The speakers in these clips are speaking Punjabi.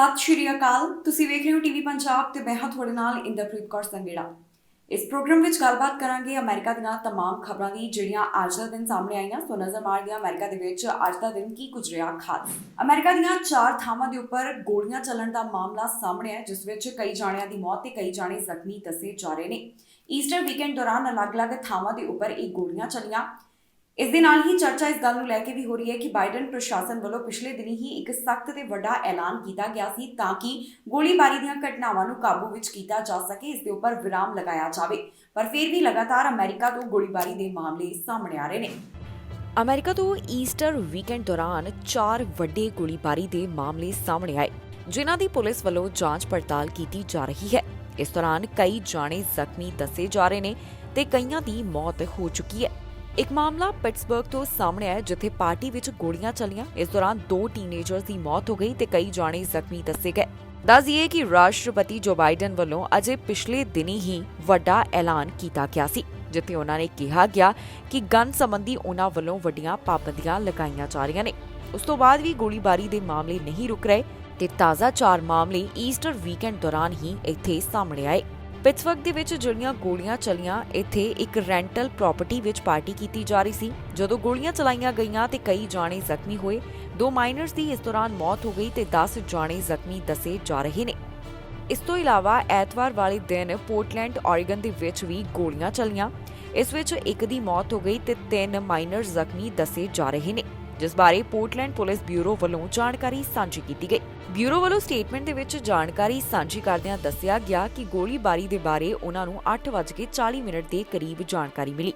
ਸਤਿ ਸ਼੍ਰੀ ਅਕਾਲ। ਤੁਸੀਂ ਵੇਖ ਰਹੇ ਹੋ ਟੀਵੀ ਪੰਜਾਬ ਤੇ ਮੈਂ ਹਾਂ ਤੁਹਾਡੇ ਨਾਲ ਇੰਦਰਪ੍ਰੀਤ ਕੌਰ ਸੰਗੇੜਾ। ਇਸ ਪ੍ਰੋਗਰਾਮ ਵਿੱਚ ਗੱਲਬਾਤ ਕਰਾਂਗੇ ਅਮਰੀਕਾ ਦੀਆਂ तमाम ਖਬਰਾਂ ਦੀ ਜਿਹੜੀਆਂ ਅੱਜ ਦਾ ਦਿਨ ਸਾਹਮਣੇ ਆਈਆਂ। ਸੋ ਨਜ਼ਰ ਮਾਰਦੇ ਹਾਂ ਅਮਰੀਕਾ ਦੇ ਵਿੱਚ ਅੱਜ ਦਾ ਦਿਨ ਕੀ ਗੁਜ਼ਰਿਆ ਖਾਸ। ਅਮਰੀਕਾ ਦੀਆਂ 4 ਥਾਵਾਂ ਦੇ ਉੱਪਰ ਗੋਲੀਆਂ ਚੱਲਣ ਦਾ ਮਾਮਲਾ ਸਾਹਮਣੇ ਹੈ, ਜਿਸ ਵਿੱਚ ਕਈ ਜਾਣਿਆਂ ਦੀ ਮੌਤ ਤੇ ਕਈ ਜਾਣੇ ਜ਼ਖਮੀ ਦੱਸੇ ਜਾ ਰਹੇ ਨੇ। ਈਸਟਰ ਵੀਕਐਂਡ ਦੌਰਾਨ ਅਲੱਗ-ਅਲੱਗ ਥਾਵਾਂ ਦੇ ਉੱਪਰ ਇਹ ਗੋਲੀਆਂ ਚੱਲੀਆਂ। ਇਸ ਦੇ ਨਾਲ ਹੀ ਚਰਚਾ ਇਸ ਗੱਲ ਨੂੰ ਲੈ ਕੇ ਵੀ ਹੋ ਰਹੀ ਹੈ ਕਿ ਬਾਈਡਨ ਪ੍ਰਸ਼ਾਸਨ ਵੱਲੋਂ ਪਿਛਲੇ ਦਿਨੀ ਹੀ ਇੱਕ ਸਖਤ ਤੇ ਵੱਡਾ ਐਲਾਨ ਕੀਤਾ ਗਿਆ ਸੀ ਤਾਂ ਕਿ ਗੋਲੀਬਾਰੀ ਦੀਆਂ ਘਟਨਾਵਾਂ ਨੂੰ ਕਾਬੂ ਵਿੱਚ ਕੀਤਾ ਜਾ ਸਕੇ, ਇਸ ਦੇ ਉੱਪਰ ਵਿਰਾਮ ਲਗਾਇਆ ਜਾਵੇ। ਪਰ ਫਿਰ ਵੀ ਲਗਾਤਾਰ ਅਮਰੀਕਾ ਤੋਂ ਗੋਲੀਬਾਰੀ ਦੇ ਮਾਮਲੇ ਸਾਹਮਣੇ ਆ ਰਹੇ ਨੇ। ਅਮਰੀਕਾ ਤੋਂ ਈਸਟਰ ਵੀਕਐਂਡ ਦੌਰਾਨ 4 ਵੱਡੇ ਗੋਲੀਬਾਰੀ ਦੇ ਮਾਮਲੇ ਸਾਹਮਣੇ ਆਏ, ਜਿਨ੍ਹਾਂ ਦੀ ਪੁਲਿਸ ਵੱਲੋਂ ਜਾਂਚ ਪੜਤਾਲ ਕੀਤੀ ਜਾ ਰਹੀ ਹੈ। ਇਸ ਦੌਰਾਨ ਕਈ ਜਾਣੇ ਜ਼ਖਮੀ ਦੱਸੇ ਜਾ ਰਹੇ ਨੇ ਤੇ ਕਈਆਂ ਦੀ ਮੌਤ ਹੋ ਚੁੱਕੀ ਹੈ। ਇੱਕ ਮਾਮਲਾ ਪਿਟਸਬਰਗ ਤੋਂ ਸਾਹਮਣੇ ਆਇਆ, ਜਿੱਥੇ ਪਾਰਟੀ ਵਿੱਚ ਗੋਲੀਆਂ ਚੱਲੀਆਂ। ਇਸ ਦੌਰਾਨ 2 ਟੀਨੇਜਰਸ ਦੀ ਮੌਤ ਹੋ ਗਈ ਤੇ ਕਈ ਜਾਣੇ ਜ਼ਖਮੀ ਦੱਸੇ ਗਏ। ਦੱਸ ਦਈਏ ਕਿ ਰਾਸ਼ਟਰਪਤੀ ਜੋ ਬਾਈਡਨ ਵੱਲੋਂ ਅਜੇ ਪਿਛਲੇ ਦਿਨੀ ਹੀ ਵੱਡਾ ਐਲਾਨ ਕੀਤਾ ਗਿਆ ਸੀ, ਜਿੱਥੇ ਉਹਨਾਂ ਨੇ ਕਿਹਾ ਗਿਆ ਕਿ ਗਨ ਸੰਬੰਧੀ ਉਹਨਾਂ ਵੱਲੋਂ ਵੱਡੀਆਂ ਪਾਬੰਦੀਆਂ ਲਗਾਈਆਂ ਜਾ ਰਹੀਆਂ ਨੇ। ਉਸ ਤੋਂ ਬਾਅਦ ਵੀ ਗੋਲੀਬਾਰੀ ਦੇ ਮਾਮਲੇ ਨਹੀਂ ਰੁਕ ਰਹੇ ਤੇ ਤਾਜ਼ਾ 4 ਮਾਮਲੇ ਈਸਟਰ ਵੀਕਐਂਡ ਦੌਰਾਨ ਹੀ ਇੱਥੇ ਸਾਹਮਣੇ ਆਏ। ਪਿਟਸਬਰਗ ਦੇ ਵਿੱਚ ਜਿਹੜੀਆਂ ਗੋਲੀਆਂ ਚੱਲੀਆਂ, ਇੱਥੇ ਇੱਕ ਰੈਂਟਲ ਪ੍ਰਾਪਰਟੀ ਵਿੱਚ ਪਾਰਟੀ ਕੀਤੀ ਜਾ ਰਹੀ ਸੀ ਜਦੋਂ ਗੋਲੀਆਂ ਚਲਾਈਆਂ ਗਈਆਂ ਤੇ ਕਈ ਜਾਣੇ ਜ਼ਖਮੀ ਹੋਏ। 2 ਮਾਈਨਰਸ ਦੀ ਇਸ ਦੌਰਾਨ ਮੌਤ ਹੋ ਗਈ ਤੇ 10 ਜਾਣੇ ਜ਼ਖਮੀ ਦੱਸੇ ਜਾ ਰਹੇ ਨੇ। ਇਸ ਤੋਂ ਇਲਾਵਾ ਐਤਵਾਰ ਵਾਲੇ ਦਿਨ ਪੋਰਟਲੈਂਡ ਓਰੀਗਨ ਦੇ ਵਿੱਚ ਵੀ ਗੋਲੀਆਂ ਚੱਲੀਆਂ। ਇਸ ਵਿੱਚ ਇੱਕ ਦੀ ਮੌਤ ਹੋ ਗਈ ਤੇ 3 ਮਾਈਨਰ ਜ਼ਖਮੀ ਦੱਸੇ ਜਾ ਰਹੇ ਨੇ, ਜਿਸ ਬਾਰੇ ਪੋਰਟਲੈਂਡ ਪੁਲਿਸ ਬਿਊਰੋ ਵੱਲੋਂ ਜਾਣਕਾਰੀ ਸਾਂਝੀ ਕੀਤੀ ਗਈ। ਬਿਊਰੋ ਵੱਲੋਂ ਸਟੇਟਮੈਂਟ ਦੇ ਵਿੱਚ ਜਾਣਕਾਰੀ ਸਾਂਝੀ ਕਰਦਿਆਂ ਦੱਸਿਆ ਗਿਆ ਕਿ ਗੋਲੀਬਾਰੀ ਦੇ ਬਾਰੇ ਉਹਨਾਂ ਨੂੰ 8:40 ਦੇ ਕਰੀਬ ਜਾਣਕਾਰੀ ਮਿਲੀ।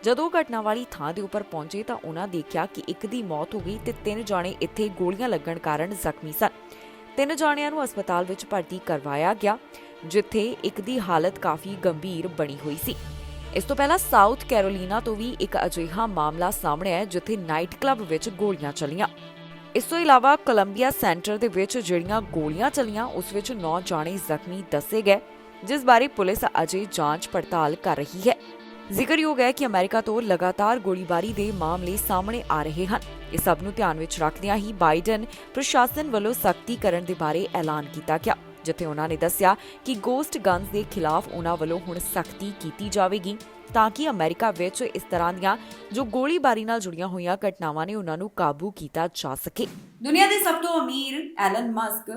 ਜਦੋਂ ਘਟਨਾ ਵਾਲੀ ਥਾਂ ਦੇ ਉੱਪਰ ਪਹੁੰਚੇ ਤਾਂ ਉਹਨਾਂ ਦੇਖਿਆ ਕਿ ਇੱਕ ਦੀ ਮੌਤ ਹੋ ਗਈ ਤੇ 3 ਜਾਣੇ ਇੱਥੇ ਗੋਲੀਆਂ ਲੱਗਣ ਕਾਰਨ ਜ਼ਖਮੀ ਸਨ। 3 ਜਾਣਿਆਂ ਨੂੰ ਹਸਪਤਾਲ ਵਿੱਚ ਭਰਤੀ ਕਰਵਾਇਆ ਗਿਆ, ਜਿੱਥੇ ਇੱਕ ਦੀ ਹਾਲਤ ਕਾਫੀ ਗੰਭੀਰ ਬਣੀ ਹੋਈ ਸੀ। ਇਸ ਤੋਂ ਪਹਿਲਾਂ ਸਾਊਥ ਕੈਰੋਲੀਨਾ ਤੋਂ ਵੀ ਇੱਕ ਅਜਿਹਾ ਮਾਮਲਾ ਸਾਹਮਣੇ ਆਇਆ, ਜਿੱਥੇ ਨਾਈਟ ਕਲੱਬ ਵਿੱਚ ਗੋਲੀਆਂ ਚੱਲੀਆਂ। ਇਸ ਤੋਂ ਇਲਾਵਾ ਕੋਲੰਬੀਆ ਸੈਂਟਰ ਦੇ ਵਿੱਚ ਜਿਹੜੀਆਂ ਗੋਲੀਆਂ ਚੱਲੀਆਂ, ਉਸ ਵਿੱਚ 9 ਜਾਣੇ ਜ਼ਖਮੀ ਦੱਸੇ ਗਏ, ਜਿਸ ਬਾਰੇ ਪੁਲਿਸ ਅਜੇ ਜਾਂਚ ਪੜਤਾਲ ਕਰ ਰਹੀ ਹੈ। ਜ਼ਿਕਰਯੋਗ ਹੈ ਕਿ ਅਮਰੀਕਾ ਤੋਂ ਲਗਾਤਾਰ ਗੋਲੀਬਾਰੀ ਦੇ ਮਾਮਲੇ ਸਾਹਮਣੇ ਆ ਰਹੇ ਹਨ। ਇਹ ਸਭ ਨੂੰ ਧਿਆਨ ਵਿੱਚ ਰੱਖਦਿਆਂ ਹੀ ਬਾਈਡਨ ਪ੍ਰਸ਼ਾਸਨ ਵੱਲੋਂ ਸਖਤੀ ਕਰਨ ਦੇ ਬਾਰੇ ਐਲਾਨ ਕੀਤਾ ਗਿਆ, ਜਿੱਥੇ ਉਹਨਾਂ ਨੇ ਦੱਸਿਆ ਕਿ ਗੋਸਟ ਗਨਸ ਦੇ ਖਿਲਾਫ ਉਹਨਾਂ ਵੱਲੋਂ ਹੁਣ ਸਖਤੀ ਕੀਤੀ ਜਾਵੇਗੀ ਤਾਂ ਕਿ ਅਮਰੀਕਾ ਵਿੱਚ ਇਸ ਤਰ੍ਹਾਂ ਦੀਆਂ ਜੋ ਗੋਲੀਬਾਰੀ ਨਾਲ ਜੁੜੀਆਂ ਹੋਈਆਂ ਘਟਨਾਵਾਂ ਨੇ ਉਹਨਾਂ ਨੂੰ ਕਾਬੂ ਕੀਤਾ ਜਾ ਸਕੇ। ਦੁਨੀਆ ਦੇ ਸਭ ਤੋਂ ਅਮੀਰ ਐਲਨ ਮਸਕ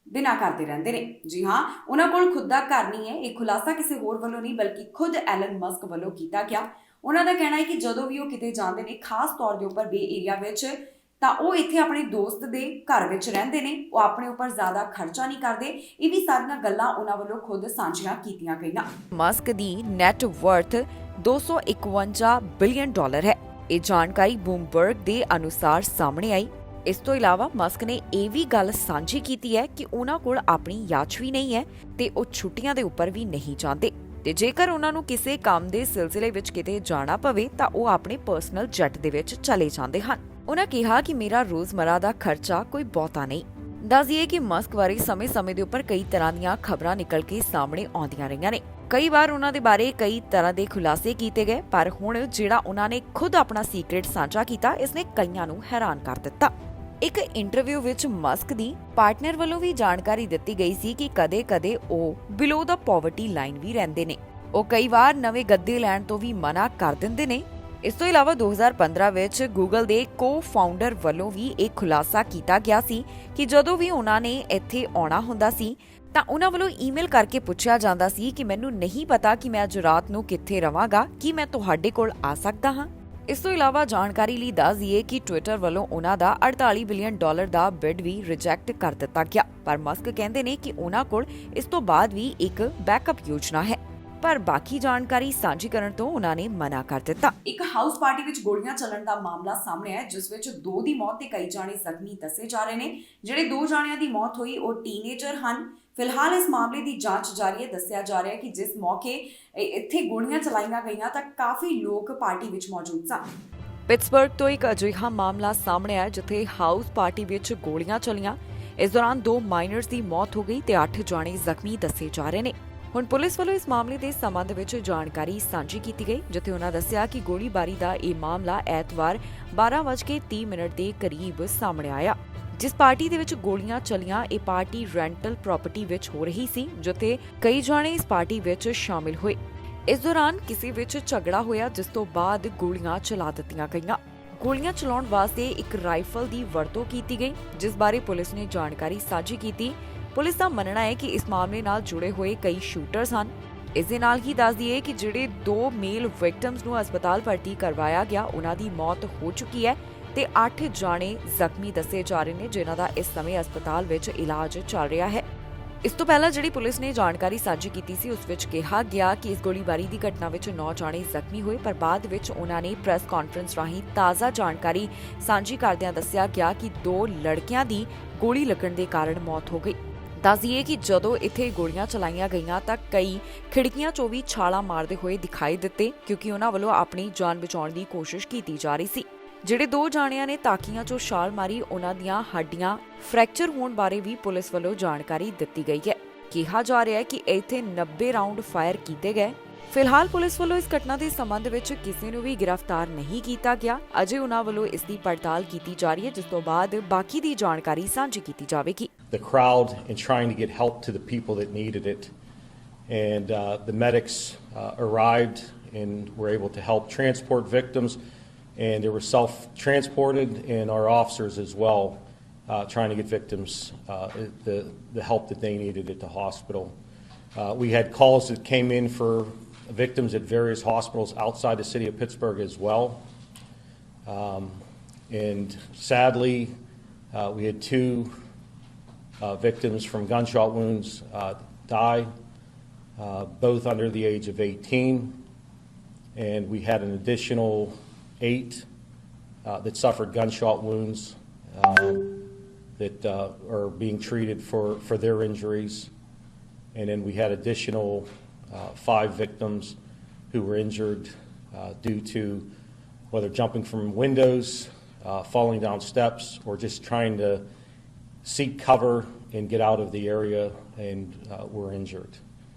ਬਿਨਾਂ ਕਰਦੇ ਰਹਿੰਦੇ ਨੇ। ਜੀ ਹਾਂ, ਉਹਨਾਂ ਕੋਲ ਖੁਦ ਦਾ ਘਰ ਨਹੀਂ ਹੈ। ਇਹ ਖੁਲਾਸਾ ਕਿਸੇ ਹੋਰ ਵੱਲੋਂ ਨਹੀਂ ਬਲਕਿ ਖੁਦ ਐਲਨ ਮਸਕ ਵੱਲੋਂ ਕੀਤਾ ਗਿਆ। ਉਹਨਾਂ ਦਾ ਕਹਿਣਾ ਹੈ ਕਿ ਜਦੋਂ ਵੀ ਉਹ ਕਿਤੇ ਜਾਂਦੇ ਨੇ, ਖਾਸ ਤੌਰ ਦੇ ਉੱਪਰ ਬੇ ਏਰੀਆ ਵਿੱਚ, ਤਾਂ ਉਹ ਇੱਥੇ ਆਪਣੇ ਦੋਸਤ ਦੇ ਘਰ ਵਿੱਚ ਰਹਿੰਦੇ ਨੇ। ਉਹ ਆਪਣੇ ਉੱਪਰ ਜ਼ਿਆਦਾ ਖਰਚਾ ਨਹੀਂ ਕਰਦੇ। ਇਹ ਵੀ ਸਾਰੀਆਂ ਗੱਲਾਂ ਉਹਨਾਂ ਵੱਲੋਂ ਖੁਦ ਸਾਂਝੀਆਂ ਕੀਤੀਆਂ ਗਈਆਂ। ਮਸਕ ਦੀ ਨੈਟ ਵਰਥ $251 ਬਿਲੀਅਨ ਹੈ। ਇਹ ਜਾਣਕਾਰੀ ਬਲੂਮਬਰਗ ਦੇ ਅਨੁਸਾਰ ਸਾਹਮਣੇ ਆਈ। ਇਸ ਤੋਂ ਇਲਾਵਾ ਮਸਕ ਨੇ ਇਹ ਵੀ ਗੱਲ ਸਾਂਝੀ ਕੀਤੀ ਹੈ ਕਿ ਉਹਨਾਂ ਕੋਲ ਆਪਣੀ ਯਾਚ ਵੀ ਨਹੀਂ ਹੈ ਤੇ ਉਹ ਛੁੱਟੀਆਂ ਦੇ ਉੱਪਰ ਵੀ ਨਹੀਂ ਜਾਂਦੇ, ਤੇ ਜੇਕਰ ਉਹਨਾਂ ਨੂੰ ਕਿਸੇ ਕੰਮ ਦੇ ਸਿਲਸਿਲੇ ਵਿੱਚ ਕਿਤੇ ਜਾਣਾ ਪਵੇ ਤਾਂ ਉਹ ਆਪਣੇ ਪਰਸਨਲ ਜੈਟ ਦੇ ਵਿੱਚ ਚਲੇ ਜਾਂਦੇ ਹਨ। ਉਹਨਾਂ ਕਿਹਾ ਕਿ ਮੇਰਾ ਰੋਜ਼ਮਰਾ ਦਾ ਖਰਚਾ ਕੋਈ ਬਹੁਤਾ ਨਹੀਂ। ਦੱਸ ਦਈਏ ਕਿ ਮਸਕ ਬਾਰੇ ਸਮੇਂ-ਸਮੇਂ ਦੇ ਉੱਪਰ ਕਈ ਤਰ੍ਹਾਂ ਦੀਆਂ ਖਬਰਾਂ ਨਿਕਲ ਕੇ ਸਾਹਮਣੇ ਆਉਂਦੀਆਂ ਰਹੀਆਂ ਨੇ। ਕਈ ਵਾਰ ਉਹਨਾਂ ਦੇ ਬਾਰੇ ਕਈ ਤਰ੍ਹਾਂ ਦੇ ਖੁਲਾਸੇ ਕੀਤੇ ਗਏ, ਪਰ ਹੁਣ ਜਿਹੜਾ ਉਹਨਾਂ ਨੇ ਖੁਦ ਆਪਣਾ ਸੀਕ੍ਰੇਟ ਸਾਂਝਾ ਕੀਤਾ, ਇਸਨੇ ਕਈਆਂ ਨੂੰ ਹੈਰਾਨ ਕਰ ਦਿੱਤਾ। ਇੱਕ ਇੰਟਰਵਿਊ ਵਿੱਚ ਮਸਕ ਦੀ ਪਾਰਟਨਰ ਵੱਲੋਂ ਵੀ ਜਾਣਕਾਰੀ ਦਿੱਤੀ ਗਈ ਸੀ ਕਿ ਕਦੇ-ਕਦੇ ਉਹ ਬਿਲੋ ਦਾ ਪਾਵਰਟੀ ਲਾਈਨ ਵੀ ਰਹਿੰਦੇ ਨੇ। ਉਹ ਕਈ ਵਾਰ ਨਵੇਂ ਗੱਦੇ ਲੈਣ ਤੋਂ ਵੀ ਮਨਾ ਕਰ ਦਿੰਦੇ ਨੇ। ਇਸ ਤੋਂ ਇਲਾਵਾ 2015 ਵਿੱਚ ਗੂਗਲ ਦੇ ਕੋ-ਫਾਊਂਡਰ ਵੱਲੋਂ ਵੀ ਇਹ ਖੁਲਾਸਾ ਕੀਤਾ ਗਿਆ ਸੀ ਕਿ ਜਦੋਂ ਵੀ ਉਹਨਾਂ ਨੇ ਇੱਥੇ ਆਉਣਾ ਹੁੰਦਾ ਸੀ ਤਾਂ ਉਹਨਾਂ ਵੱਲੋਂ ਈਮੇਲ ਕਰਕੇ ਪੁੱਛਿਆ ਜਾਂਦਾ ਸੀ ਕਿ ਮੈਨੂੰ ਨਹੀਂ ਪਤਾ ਕਿ ਮੈਂ ਅੱਜ ਰਾਤ ਨੂੰ ਕਿੱਥੇ ਰਵਾਂਗਾ, ਕੀ ਮੈਂ ਤੁਹਾਡੇ ਕੋਲ ਆ ਸਕਦਾ ਹਾਂ। ਇਸ ਤੋਂ ਇਲਾਵਾ ਜਾਣਕਾਰੀ ਲਈ ਦੱਸ ਦਈਏ ਕਿ ਟਵਿੱਟਰ ਵੱਲੋਂ ਉਹਨਾਂ ਦਾ $48 ਬਿਲੀਅਨ ਦਾ ਬਿਡ ਵੀ ਰਿਜੈਕਟ ਕਰ ਦਿੱਤਾ ਗਿਆ, ਪਰ ਮਸਕ ਕਹਿੰਦੇ ਨੇ ਕਿ ਉਹਨਾਂ ਕੋਲ ਇਸ ਤੋਂ ਬਾਅਦ ਵੀ ਇੱਕ ਬੈਕਅਪ ਯੋਜਨਾ ਹੈ, ਪਰ ਬਾਕੀ ਜਾਣਕਾਰੀ ਸਾਂਝੀ ਕਰਨ ਤੋਂ ਉਹਨਾਂ ਨੇ ਮਨਾ ਕਰ ਦਿੱਤਾ। ਇੱਕ ਹਾਊਸ ਪਾਰਟੀ ਵਿੱਚ ਗੋਲੀਆਂ ਚੱਲਣ ਦਾ ਮਾਮਲਾ ਸਾਹਮਣੇ ਆਇਆ, ਜਿਸ ਵਿੱਚ 2 ਦੀ ਮੌਤ ਤੇ ਕਈ ਜਾਣੇ ਜ਼ਖਮੀ ਦੱਸੇ ਜਾ ਰਹੇ ਨੇ। ਜਿਹੜੇ 2 ਜਾਣਿਆਂ ਦੀ ਮੌਤ ਹੋਈ ਉਹ ਟੀਨੇਜਰ ਹਨ। ਫਿਲਹਾਲ ਇਸ ਮਾਮਲੇ ਦੀ ਜਾਂਚ ਜਾਰੀ ਹੈ। ਦੱਸਿਆ ਜਾ ਰਿਹਾ ਹੈ ਕਿ ਜਿਸ ਮੌਕੇ ਇੱਥੇ ਗੋਲੀਆਂ ਚਲਾਈਆਂ ਗਈਆਂ ਤਾਂ ਕਾਫੀ ਲੋਕ ਪਾਰਟੀ ਵਿੱਚ ਮੌਜੂਦ ਸਨ। ਪਿਟਸਬਰਗ ਤੋਂ ਇੱਕ ਅਜਿਹਾ ਮਾਮਲਾ ਸਾਹਮਣੇ ਆਇਆ, ਜਿੱਥੇ ਹਾਊਸ ਪਾਰਟੀ ਵਿੱਚ ਗੋਲੀਆਂ ਚੱਲੀਆਂ। ਇਸ ਦੌਰਾਨ 2 ਮਾਈਨਰਸ ਦੀ ਮੌਤ ਹੋ ਗਈ ਤੇ 8 ਜਾਣੇ ਜ਼ਖਮੀ ਦੱਸੇ ਜਾ ਰਹੇ ਨੇ। ਹੁਣ ਪੁਲਿਸ ਵੱਲੋਂ ਇਸ ਮਾਮਲੇ ਦੇ ਸੰਬੰਧ ਵਿੱਚ ਜਾਣਕਾਰੀ ਸਾਂਝੀ ਕੀਤੀ ਗਈ, ਜਿੱਥੇ ਉਹਨਾਂ ਦੱਸਿਆ ਕਿ ਗੋਲੀਬਾਰੀ ਦਾ ਇਹ ਮਾਮਲਾ ਐਤਵਾਰ 12:30 ਦੇ ਕਰੀਬ ਸਾਹਮਣੇ ਆਇਆ। ਜਿਸ ਪਾਰਟੀ ਦੇ ਵਿੱਚ ਗੋਲੀਆਂ ਚੱਲੀਆਂ ਇਹ ਪਾਰਟੀ ਰੈਂਟਲ ਪ੍ਰਾਪਰਟੀ ਵਿੱਚ ਹੋ ਰਹੀ ਸੀ, ਜਿੱਥੇ ਕਈ ਜਾਣੇ ਇਸ ਪਾਰਟੀ ਵਿੱਚ ਸ਼ਾਮਿਲ ਹੋਏ। ਇਸ ਦੌਰਾਨ ਕਿਸੇ ਵਿੱਚ ਝਗੜਾ ਹੋਇਆ, ਜਿਸ ਤੋਂ ਬਾਅਦ ਗੋਲੀਆਂ ਚਲਾ ਦਿੱਤੀਆਂ ਗਈਆਂ। ਗੋਲੀਆਂ ਚਲਾਉਣ ਵਾਸਤੇ ਇੱਕ ਰਾਈਫਲ ਦੀ ਵਰਤੋਂ ਕੀਤੀ ਗਈ, ਜਿਸ ਬਾਰੇ ਪੁਲਿਸ ਨੇ ਜਾਣਕਾਰੀ ਸਾਂਝੀ ਕੀਤੀ। ਪੁਲਿਸ ਦਾ ਮੰਨਣਾ ਹੈ ਕਿ ਇਸ ਮਾਮਲੇ ਨਾਲ ਜੁੜੇ ਹੋਏ ਕਈ ਸ਼ੂਟਰਸ ਹਨ। ਇਸ ਦੇ ਨਾਲ ਹੀ ਦੱਸ ਦਈਏ ਕਿ ਜਿਹੜੇ 2 ਮੇਲ ਵਿਕਟਮਸ ਨੂੰ ਹਸਪਤਾਲ ਭਰਤੀ ਕਰਵਾਇਆ ਗਿਆ, ਉਹਨਾਂ ਦੀ ਮੌਤ ਹੋ ਚੁੱਕੀ ਹੈ ਤੇ 8 ਜਾਣੇ ਜ਼ਖਮੀ ਦੱਸੇ ਜਾ ਰਹੇ ਨੇ, ਜਿਨ੍ਹਾਂ ਦਾ ਇਸ ਸਮੇਂ ਹਸਪਤਾਲ ਵਿੱਚ ਇਲਾਜ ਚੱਲ ਰਿਹਾ ਹੈ। ਇਸ ਤੋਂ ਪਹਿਲਾਂ ਜਿਹੜੀ ਪੁਲਿਸ ਨੇ ਜਾਣਕਾਰੀ ਸਾਂਝੀ ਕੀਤੀ ਸੀ, ਉਸ ਵਿੱਚ ਕਿਹਾ ਗਿਆ ਕਿ ਇਸ ਗੋਲੀਬਾਰੀ ਦੀ ਘਟਨਾ ਵਿੱਚ 9 ਜਾਣੇ ਜ਼ਖਮੀ ਹੋਏ, ਪਰ ਬਾਅਦ ਵਿੱਚ ਉਹਨਾਂ ਨੇ ਪ੍ਰੈਸ ਕਾਨਫਰੰਸ ਰਾਹੀਂ ਤਾਜ਼ਾ ਜਾਣਕਾਰੀ ਸਾਂਝੀ ਕਰਦਿਆਂ ਦੱਸਿਆ ਗਿਆ ਕਿ 2 ਲੜਕਿਆਂ ਦੀ ਗੋਲੀ ਲੱਗਣ ਦੇ ਕਾਰਨ ਮੌਤ ਹੋ ਗਈ। ਦੱਸ ਦਈਏ ਕਿ ਜਦੋਂ ਇੱਥੇ ਗੋਲੀਆਂ ਚਲਾਈਆਂ ਗਈਆਂ ਤਾਂ ਕਈ ਖਿੜਕੀਆਂ 'ਚੋਂ ਵੀ ਛਾਲਾਂ ਮਾਰਦੇ ਹੋਏ ਦਿਖਾਈ ਦਿੱਤੇ, ਕਿਉਂਕਿ ਉਹਨਾਂ ਵੱਲੋਂ ਆਪਣੀ ਜਾਨ ਬਚਾਉਣ ਦੀ ਕੋਸ਼ਿਸ਼ ਕੀਤੀ ਜਾ ਰਹੀ ਸੀ। ਜਿਹੜੇ 2 ਜਾਣਿਆਂ ਨੇ ਤਾਕੀਆਂ 'ਚੋਂ ਛਾਲ ਮਾਰੀ, ਉਹਨਾਂ ਦੀਆਂ ਹੱਡੀਆਂ ਫ੍ਰੈਕਚਰ ਹੋਣ ਬਾਰੇ ਵੀ ਪੁਲਿਸ ਵੱਲੋਂ ਜਾਣਕਾਰੀ ਦਿੱਤੀ ਗਈ ਹੈ। ਕਿਹਾ ਜਾ ਰਿਹਾ ਹੈ ਕਿ ਇੱਥੇ 90 ਰਾਉਂਡ ਫਾਇਰ ਕੀਤੇ ਗਏ। ਫਿਲਹਾਲ ਪੁਲਿਸ ਵੱਲੋਂ ਇਸ ਘਟਨਾ ਦੇ ਸੰਬੰਧ ਵਿੱਚ ਕਿਸੇ ਨੂੰ ਵੀ ਗ੍ਰਿਫਤਾਰ ਨਹੀਂ ਕੀਤਾ ਗਿਆ। ਅਜੇ ਉਹਨਾਂ ਵੱਲੋਂ ਇਸ ਦੀ ਪੜਤਾਲ ਕੀਤੀ ਜਾ ਰਹੀ ਹੈ, ਜਿਸ ਤੋਂ ਬਾਅਦ ਬਾਕੀ ਦੀ ਜਾਣਕਾਰੀ ਸਾਂਝੀ ਕੀਤੀ ਜਾਵੇਗੀ। The crowd and trying to get help to the people that needed it. And the medics arrived and were able to help transport victims, and they were self-transported, and our officers as well, trying to get victims the help that they needed at the hospital. We had calls that came in for victims at various hospitals outside the city of Pittsburgh as well. And sadly, we had 2 victims from gunshot wounds die, both under the age of 18. And we had an additional 8 that suffered gunshot wounds that are being treated for their injuries. And then we had additional 5 victims who were injured due to whether jumping from windows, falling down steps, or just trying to seek cover and get out of the area, and were injured.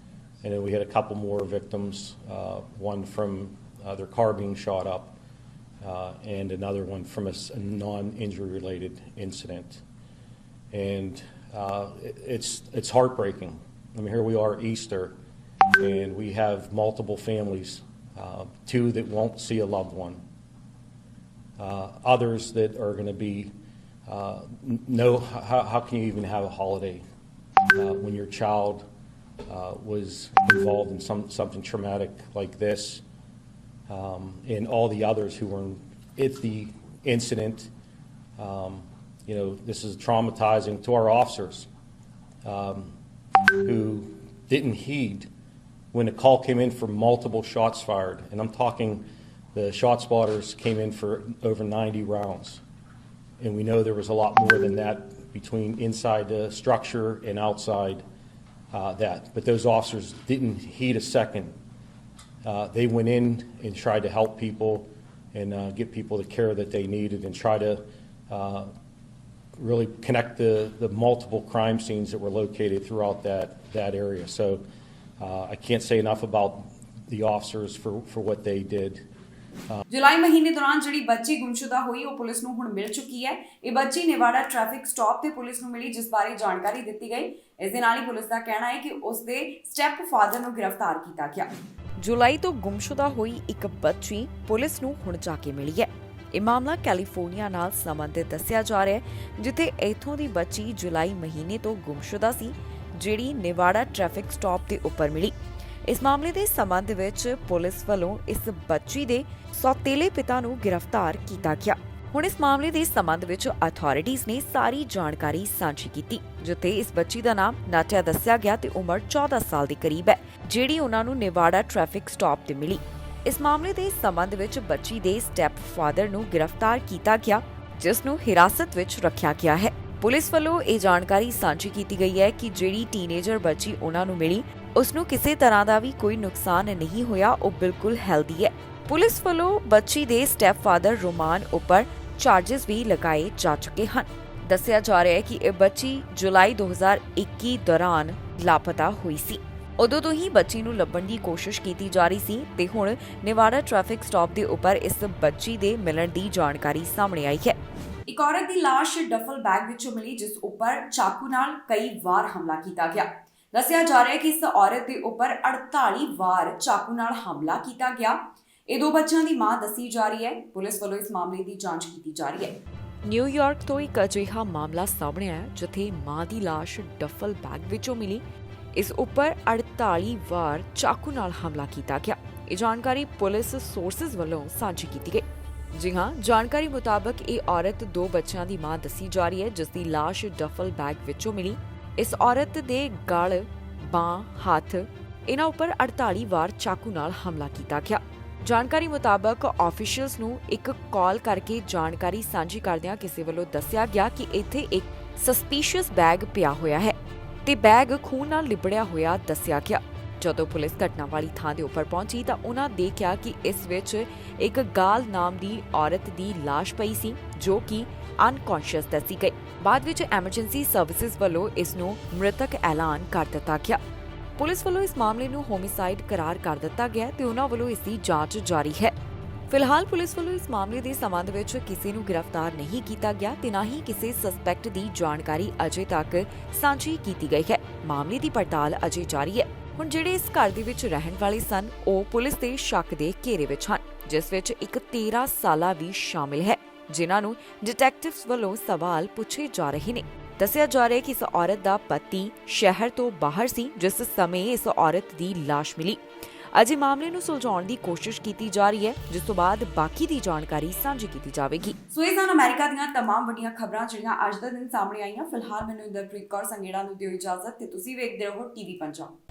And then we had a couple more victims, one from their car being shot up, and another one from a non-injury related incident. And it's heartbreaking. I mean, here we are at Easter, and we have multiple families, 2 that won't see a loved one, others that are going to be how can you even have a holiday when your child was involved in something traumatic like this, and all the others who were at the incident. This is traumatizing to our officers who didn't heed when a call came in for multiple shots fired. And I'm talking the shot spotters came in for over 90 rounds. And we know there was a lot more than that between inside the structure and outside that. But those officers didn't heed a second. They went in and tried to help people and get people the care that they needed, and try to really connect the multiple crime scenes that were located throughout that area. So I can't say enough about the officers for what they did. ਜੁਲਾਈ ਮਹੀਨੇ ਦੌਰਾਨ ਜਿਹੜੀ ਬੱਚੀ ਗੁੰਮਸ਼ੁਦਾ ਹੋਈ ਉਹ ਪੁਲਿਸ ਨੂੰ ਹੁਣ ਮਿਲ ਚੁੱਕੀ ਹੈ। ਇਹ ਬੱਚੀ ਨੇਵਾਡਾ ਟ੍ਰੈਫਿਕ ਸਟਾਪ ਤੇ ਪੁਲਿਸ ਨੂੰ ਮਿਲੀ, ਜਿਸ ਬਾਰੇ ਜਾਣਕਾਰੀ ਦਿੱਤੀ ਗਈ। ਇਸ ਦੇ ਨਾਲ ਹੀ ਪੁਲਿਸ ਦਾ ਕਹਿਣਾ ਹੈ ਕਿ ਉਸ ਦੇ ਸਟੈਪ ਫਾਦਰ ਨੂੰ ਗ੍ਰਿਫਤਾਰ ਕੀਤਾ ਗਿਆ। ਜੁਲਾਈ ਤੋਂ ਗੁੰਮਸ਼ੁਦਾ ਹੋਈ ਇੱਕ ਬੱਚੀ ਪੁਲਿਸ ਨੂੰ ਹੁਣ ਜਾ ਕੇ ਮਿਲੀ ਹੈ। ਇਹ ਮਾਮਲਾ ਕੈਲੀਫੋਰਨੀਆ ਨਾਲ ਸੰਬੰਧਿਤ ਦੱਸਿਆ ਜਾ ਰਿਹਾ ਹੈ, ਜਿੱਥੇ ਇੱਥੋਂ ਦੀ ਬੱਚੀ ਜੁਲਾਈ ਮਹੀਨੇ ਤੋਂ ਗੁੰਮਸ਼ੁਦਾ ਸੀ, ਜਿਹੜੀ ਨੇਵਾਡਾ ਟ੍ਰੈਫਿਕ ਸਟਾਪ ਦੇ ਉੱਪਰ ਮਿਲੀ। ਇਸ ਮਾਮਲੇ ਦੇ ਸੰਬੰਧ ਵਿੱਚ ਪੁਲਿਸ ਵੱਲੋਂ ਇਸ ਬੱਚੀ ਦੇ ਸੌਤੇਲੇ ਪਿਤਾ ਨੂੰ ਗ੍ਰਿਫਤਾਰ ਕੀਤਾ ਗਿਆ। ਹੁਣ ਇਸ ਮਾਮਲੇ ਦੇ ਸੰਬੰਧ ਵਿੱਚ ਅਥਾਰਟੀਜ਼ ਨੇ ਸਾਰੀ ਜਾਣਕਾਰੀ ਸਾਂਝੀ ਕੀਤੀ, ਜਿੱਥੇ ਇਸ ਬੱਚੀ ਦਾ ਨਾਮ ਨਾਟਿਆ ਦੱਸਿਆ ਗਿਆ ਤੇ ਉਮਰ 14 ਸਾਲ ਦੇ ਕਰੀਬ ਹੈ, ਜਿਹੜੀ ਉਹਨਾਂ ਨੂੰ ਨੇਵਾਡਾ ਟ੍ਰੈਫਿਕ ਸਟਾਪ ਤੇ ਮਿਲੀ। ਇਸ ਮਾਮਲੇ ਦੇ ਸੰਬੰਧ ਵਿੱਚ ਬੱਚੀ ਦੇ ਸਟੈਪ ਫਾਦਰ ਨੂੰ ਗ੍ਰਿਫਤਾਰ ਕੀਤਾ ਗਿਆ, ਜਿਸ ਨੂੰ ਹਿਰਾਸਤ ਵਿੱਚ ਰੱਖਿਆ ਗਿਆ ਹੈ। ਪੁਲਿਸ ਵੱਲੋਂ ਇਹ ਜਾਣਕਾਰੀ ਸਾਂਝੀ ਕੀਤੀ ਗਈ ਹੈ ਕਿ ਜਿਹੜੀ ਟੀਨੇਜਰ ਬੱਚੀ ਉਹਨਾਂ ਨੂੰ ਮਿਲੀ, ਉਸ ਨੂੰ ਕਿਸੇ ਤਰ੍ਹਾਂ ਦਾ ਵੀ ਕੋਈ ਨੁਕਸਾਨ ਨਹੀਂ ਹੋਇਆ, ਉਹ ਬਿਲਕੁਲ ਹੈਲਦੀ ਹੈ। ਪੁਲਿਸ ਵੱਲੋਂ ਬੱਚੀ ਦੇ ਸਟੈਪ ਫਾਦਰ ਰੋਮਾਨ ਉੱਪਰ ਚਾਰजेस ਵੀ ਲਗਾਏ ਜਾ ਚੁੱਕੇ ਹਨ। ਦੱਸਿਆ ਜਾ ਰਿਹਾ ਹੈ ਕਿ ਇਹ ਬੱਚੀ ਜੁਲਾਈ 2021 ਦੌਰਾਨ ਲਾਪਤਾ ਹੋਈ ਸੀ। ਉਦੋਂ ਤੋਂ ਹੀ ਬੱਚੀ ਨੂੰ ਲੱਭਣ ਦੀ ਕੋਸ਼ਿਸ਼ ਕੀਤੀ ਜਾ ਰਹੀ ਸੀ ਤੇ ਹੁਣ ਨੇਵਾਡਾ ਟ੍ਰੈਫਿਕ ਸਟਾਪ ਦੇ ਉੱਪਰ ਇਸ ਬੱਚੀ ਦੇ ਮਿਲਣ ਦੀ ਜਾਣਕਾਰੀ ਸਾਹਮਣੇ ਆਈ ਹੈ। ਇੱਕ ਔਰਤ ਦੀ ਲਾਸ਼ ਡਫਲ ਬੈਗ ਵਿੱਚੋਂ ਮਿਲੀ, ਜਿਸ ਉੱਪਰ ਚਾਕੂ ਨਾਲ ਕਈ ਵਾਰ ਹਮਲਾ ਕੀਤਾ ਗਿਆ। ਦੱਸਿਆ ਜਾ ਰਿਹਾ ਹੈ ਕਿ ਇਸ ਔਰਤ ਦੇ ਉੱਪਰ 48 ਵਾਰ ਚਾਕੂ ਨਾਲ ਹਮਲਾ ਕੀਤਾ ਗਿਆ। ਇਹ ਦੋ ਬੱਚਿਆਂ ਦੀ ਮਾਂ ਦੱਸੀ ਜਾ ਰਹੀ ਹੈ। ਪੁਲਿਸ ਵੱਲੋਂ ਇਸ ਮਾਮਲੇ ਦੀ ਜਾਂਚ ਕੀਤੀ ਜਾ ਰਹੀ ਹੈ। ਨਿਊਯਾਰਕ ਤੋਂ ਇੱਕ ਅਜਿਹਾ ਮਾਮਲਾ ਸਾਹਮਣੇ ਆਇਆ ਜਿੱਥੇ ਮਾਂ ਦੀ ਲਾਸ਼ ਡਫਲ ਬੈਗ ਵਿੱਚੋਂ ਮਿਲੀ। ਇਸ ਉੱਪਰ 48 ਵਾਰ ਚਾਕੂ ਨਾਲ ਹਮਲਾ ਕੀਤਾ ਗਿਆ। ਇਹ ਜਾਣਕਾਰੀ ਪੁਲਿਸ ਸੋਰਸਸ ਵੱਲੋਂ ਸਾਂਝੀ ਕੀਤੀ ਗਈ। ਜੀ ਹਾਂ, ਜਾਣਕਾਰੀ ਮੁਤਾਬਕ ਇਹ ਔਰਤ ਦੋ ਬੱਚਿਆਂ ਦੀ ਮਾਂ ਦੱਸੀ ਜਾ ਰਹੀ ਹੈ, ਜਿਸ ਦੀ ਲਾਸ਼ ਡਫਲ ਬੈਗ ਵਿੱਚੋਂ ਮਿਲੀ। ਇਸ ਔਰਤ ਦੇ ਗਲ, ਬਾਂਹ, ਹੱਥ ਇਹਨਾਂ ਉੱਪਰ 48 ਵਾਰ ਚਾਕੂ ਨਾਲ ਹਮਲਾ ਕੀਤਾ ਗਿਆ। ਜਾਣਕਾਰੀ ਮੁਤਾਬਕ ਆਫੀਸ਼ੀਅਲਸ ਨੂੰ ਇੱਕ ਕਾਲ ਕਰਕੇ ਜਾਣਕਾਰੀ ਸਾਂਝੀ ਕਰਦਿਆਂ ਕਿਸੇ ਵੱਲੋਂ ਦੱਸਿਆ ਗਿਆ ਕਿ ਇੱਥੇ ਇੱਕ ਸਸਪੀਸ਼ੀਅਸ ਬੈਗ ਪਿਆ ਹੋਇਆ ਹੈ ਤੇ ਬੈਗ ਖੂਨ ਨਾਲ ਲਿਬੜਿਆ ਹੋਇਆ ਦੱਸਿਆ ਗਿਆ। ਜਦੋਂ ਪੁਲਿਸ ਘਟਨਾ ਵਾਲੀ ਥਾਂ ਦੇ ਉੱਪਰ ਪਹੁੰਚੀ ਤਾਂ ਉਹਨਾਂ ਦੇਖਿਆ ਕਿ ਇਸ ਵਿੱਚ ਇੱਕ ਗਾਲ ਨਾਮ ਦੀ ਔਰਤ ਦੀ ਲਾਸ਼ ਪਈ ਸੀ, ਜੋ ਕਿ ਅਨਕੌਂਸ਼ੀਅਸ ਦੱਸੀ ਗਈ। ਬਾਅਦ ਵਿੱਚ ਐਮਰਜੈਂਸੀ ਸਰਵਿਸਿਜ਼ ਵੱਲੋਂ ਇਸ ਨੂੰ ਮ੍ਰਿਤਕ ਐਲਾਨ ਕਰ ਦਿੱਤਾ ਗਿਆ। ਪੁਲਿਸ ਵੱਲੋਂ ਇਸ ਮਾਮਲੇ ਨੂੰ ਹੋਮਿਸਾਈਡ ਕਰਾਰ ਕਰ ਦਿੱਤਾ ਗਿਆ ਤੇ ਉਹਨਾਂ ਵੱਲੋਂ ਇਸ ਦੀ ਜਾਂਚ ਜਾਰੀ ਹੈ। ਫਿਲਹਾਲ ਪੁਲਿਸ ਵੱਲੋਂ ਇਸ ਮਾਮਲੇ ਦੇ ਸੰਬੰਧ ਵਿੱਚ ਕਿਸੇ ਨੂੰ ਗ੍ਰਿਫਤਾਰ ਨਹੀਂ ਕੀਤਾ ਗਿਆ ਤੇ ਨਾ ਹੀ ਕਿਸੇ ਸਸਪੈਕਟ ਦੀ ਜਾਣਕਾਰੀ ਅਜੇ ਤੱਕ ਸਾਂਝੀ ਕੀਤੀ ਗਈ ਹੈ। ਮਾਮਲੇ ਦੀ ਪੜਤਾਲ ਅਜੇ ਜਾਰੀ ਹੈ। ਹੁਣ ਜਿਹੜੇ ਇਸ ਘਰ ਦੇ ਵਿੱਚ ਰਹਿਣ ਵਾਲੇ ਸਨ, ਉਹ ਪੁਲਿਸ ਦੇ ਸ਼ੱਕ ਦੇ ਘੇਰੇ ਵਿੱਚ ਹਨ, ਜਿਸ ਵਿੱਚ ਇੱਕ 13 ਸਾਲਾ ਵੀ ਸ਼ਾਮਿਲ ਹੈ, ਜਿਨ੍ਹਾਂ ਨੂੰ ਡਿਟੈਕਟਿਵਸ ਵੱਲੋਂ ਸਵਾਲ ਪੁੱਛੇ ਜਾ ਰਹੇ ਨੇ। ਦੱਸਿਆ ਜਾ ਰਿਹਾ ਹੈ ਕਿ ਇਸ ਔਰਤ ਦਾ ਪਤੀ ਸ਼ਹਿਰ ਤੋਂ ਬਾਹਰ ਸੀ ਜਿਸ ਸਮੇਂ ਇਸ ਔਰਤ ਦੀ ਲਾਸ਼ ਮਿਲੀ। ਅਜੇ ਮਾਮਲੇ ਨੂੰ ਸੁਲਝਾਉਣ ਦੀ ਕੋਸ਼ਿਸ਼ ਕੀਤੀ ਜਾ ਰਹੀ ਹੈ, ਜਿਸ ਤੋਂ ਬਾਅਦ ਬਾਕੀ ਦੀ ਜਾਣਕਾਰੀ ਸਾਂਝੀ ਕੀਤੀ ਜਾਵੇਗੀ। ਸੋ ਇਹ ਸਨ ਅਮਰੀਕਾ ਦੀਆਂ तमाम ਵੱਡੀਆਂ ਖਬਰਾਂ ਜਿਹੜੀਆਂ ਅੱਜ ਦੇ ਦਿਨ ਸਾਹਮਣੇ ਆਈਆਂ। ਫਿਲਹਾਲ ਮੈਨੂੰ ਇੰਦਰਪ੍ਰੀਤ ਕੌਰ ਸੰਗੇੜਾ ਨੂੰ ਦਿਓ ਇਜਾਜ਼ਤ ਤੇ ਤੁਸੀਂ ਵੇਖਦੇ ਰਹੋ ਟੀਵੀ ਪੰਜਾਬ।